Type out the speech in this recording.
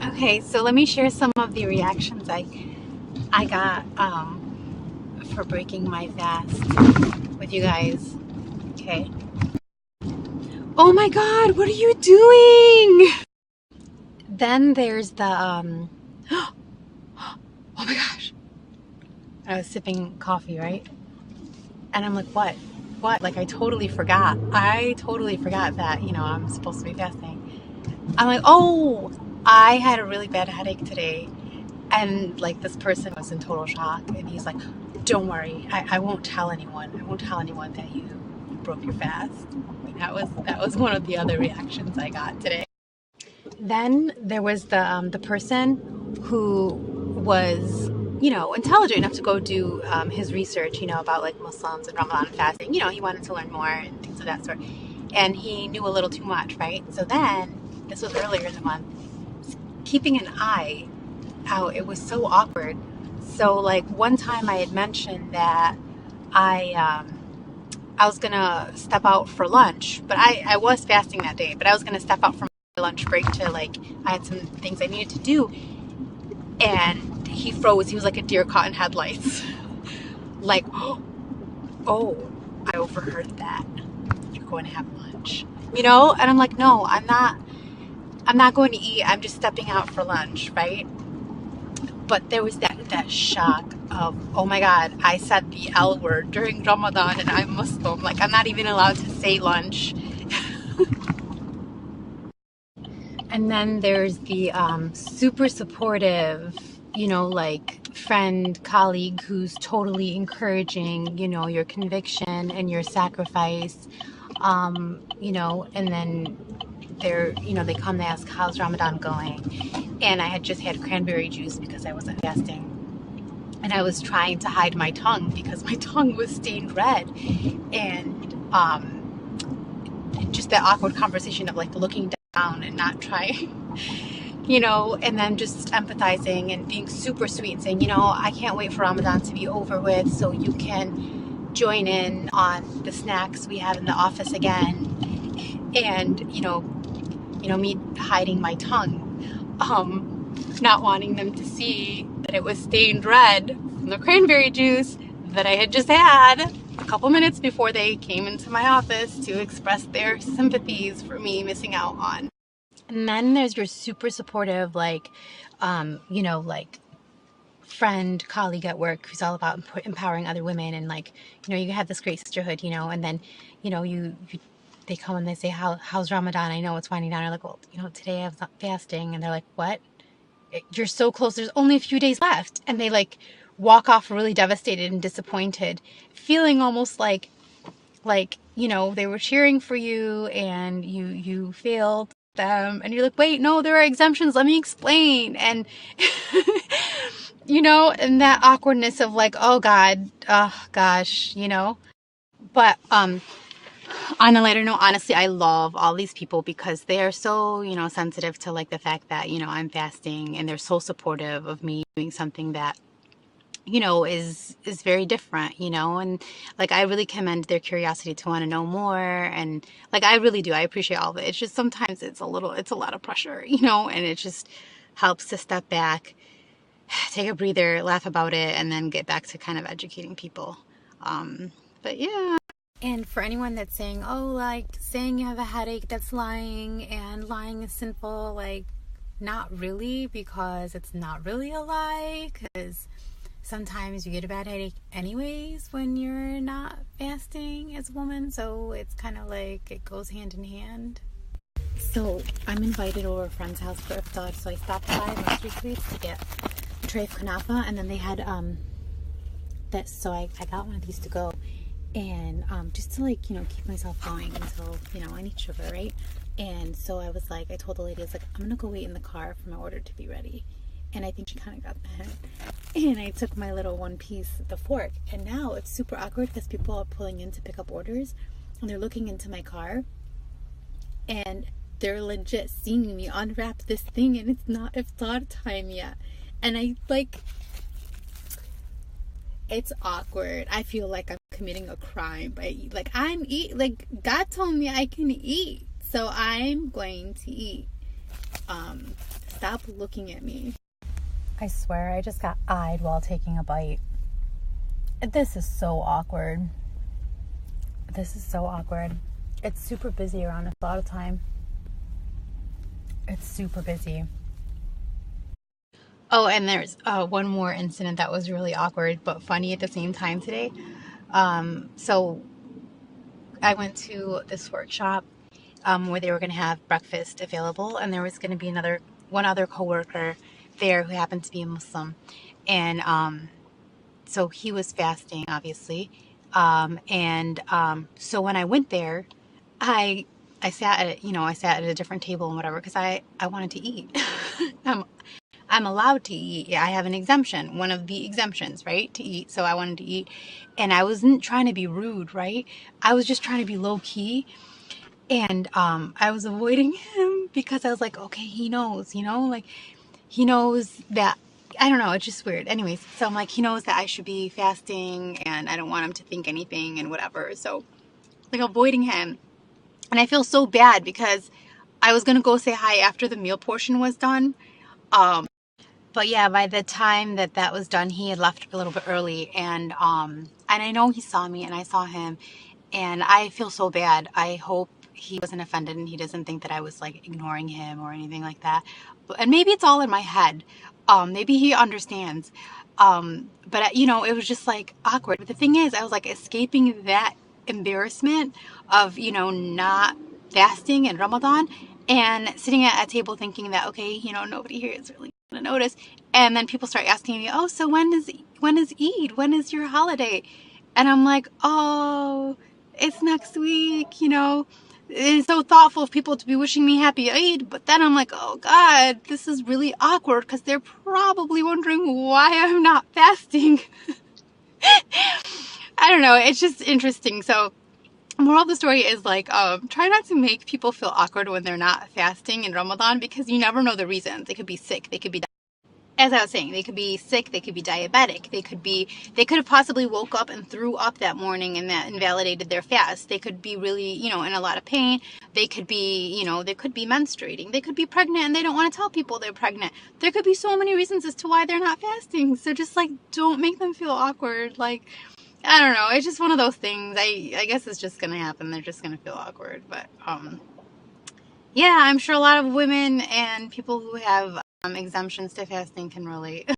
Okay, so let me share some of the reactions I got for breaking my fast with you guys. Okay. Oh my God, what are you doing? Then there's the oh my gosh. I was sipping coffee, right? And I'm like, what? What? Like I totally forgot. I totally forgot that, I'm supposed to be fasting. I'm like, oh, I had a really bad headache today. And like this person was in total shock, and he's like, "Don't worry, I won't tell anyone. I won't tell anyone that you broke your fast." And that was one of the other reactions I got today. Then there was the person who was intelligent enough to go do his research, about like Muslims and Ramadan fasting. He wanted to learn more and things of that sort, and he knew a little too much, right? So then this was earlier in the month, keeping an eye out. It was so awkward. So like one time I had mentioned that I was gonna step out for lunch, but I was fasting that day, but I was gonna step out for my lunch break to like I had some things I needed to do, and he froze. He was like a deer caught in headlights. Like, oh, I overheard that. You're going to have lunch, And I'm like, no, I'm not. I'm not going to eat. I'm just stepping out for lunch, right? But there was that shock of, oh my God, I said the L word during Ramadan and I'm Muslim. Like, I'm not even allowed to say lunch. And then there's the super supportive, like friend, colleague who's totally encouraging, your conviction and your sacrifice, and then they come, they ask, how's Ramadan going? And I had just had cranberry juice because I wasn't fasting. And I was trying to hide my tongue because my tongue was stained red. And just that awkward conversation of like looking down and not trying, and then just empathizing and being super sweet and saying, I can't wait for Ramadan to be over with so you can join in on the snacks we have in the office again. And, me hiding my tongue, not wanting them to see that it was stained red from the cranberry juice that I had just had a couple minutes before they came into my office to express their sympathies for me missing out on. And then there's your super supportive, like, like friend, colleague at work who's all about empowering other women. And like, you have this great sisterhood, and then, you they come and they say, how's Ramadan? I know it's winding down. They're like, well, today I was not fasting. And they're like, what? You're so close. There's only a few days left. And they like walk off really devastated and disappointed, feeling almost like, they were cheering for you and you failed them. And you're like, wait, no, there are exemptions. Let me explain. And, and that awkwardness of like, oh God, oh gosh, but, on a lighter note, honestly, I love all these people because they are so, sensitive to like the fact that, I'm fasting, and they're so supportive of me doing something that, is very different, and like I really commend their curiosity to want to know more, and like I really do. I appreciate all of it. It's just sometimes it's a lot of pressure, and it just helps to step back, take a breather, laugh about it, and then get back to kind of educating people. But yeah. And for anyone that's saying, oh, like, saying you have a headache, that's lying, and lying is sinful, like, not really, because it's not really a lie, because sometimes you get a bad headache anyways when you're not fasting as a woman, so it's kind of like it goes hand in hand. So I'm invited over a friend's house for iftar, so I stopped by Mystery Sweets to get a tray of kanafa, and then they had so I got one of these to go. And just to like keep myself going until I need sugar, right? And so I was like, I told the lady, I was like, I'm gonna go wait in the car for my order to be ready. And I think she kind of got mad, and I took my little one piece, the fork, and now it's super awkward because people are pulling in to pick up orders and they're looking into my car and they're legit seeing me unwrap this thing, and it's not iftar time yet, and I like, it's awkward. I feel like I'm committing a crime by like God told me I can eat, so I'm going to eat. Stop looking at me. I swear, I just got eyed while taking a bite. This is so awkward. This is so awkward. It's super busy around us a lot of time. It's super busy. Oh, and there's one more incident that was really awkward but funny at the same time today. So I went to this workshop where they were going to have breakfast available, and there was going to be one other coworker there who happened to be a Muslim, and so he was fasting, obviously, so when I went there, I I sat at I sat at a different table and whatever because I wanted to eat. I'm I'm allowed to eat. I have an exemption, one of the exemptions, right, to eat. So I wanted to eat, and I wasn't trying to be rude, right? I was just trying to be low key, and I was avoiding him because I was like, okay, he knows, like he knows that. I don't know, it's just weird. Anyways, so I'm like, he knows that I should be fasting, and I don't want him to think anything and whatever. So like avoiding him, and I feel so bad because I was gonna go say hi after the meal portion was done. Um, but yeah, by the time that that was done, he had left a little bit early, and I know he saw me and I saw him, and I feel so bad. I hope he wasn't offended and he doesn't think that I was like ignoring him or anything like that. And maybe it's all in my head. Maybe he understands. But it was just like awkward. But the thing is, I was like escaping that embarrassment of, not fasting in Ramadan and sitting at a table thinking that, okay, nobody here is really gonna notice. And then people start asking me, oh, so when is Eid? When is your holiday? And I'm like, oh, it's next week. It's so thoughtful of people to be wishing me happy Eid, but then I'm like, oh God, this is really awkward because they're probably wondering why I'm not fasting. I don't know. It's just interesting. So, moral of the story is like, try not to make people feel awkward when they're not fasting in Ramadan because you never know the reasons. They could be sick. They could be, as I was saying, they could be sick, they could be diabetic, they could have possibly woke up and threw up that morning and that invalidated their fast. They could be really, in a lot of pain. They could be menstruating. They could be pregnant and they don't want to tell people they're pregnant. There could be so many reasons as to why they're not fasting. So just like, don't make them feel awkward. Like, I don't know. It's just one of those things. I guess it's just going to happen. They're just going to feel awkward. But, yeah, I'm sure a lot of women and people who have exemptions to fasting can relate.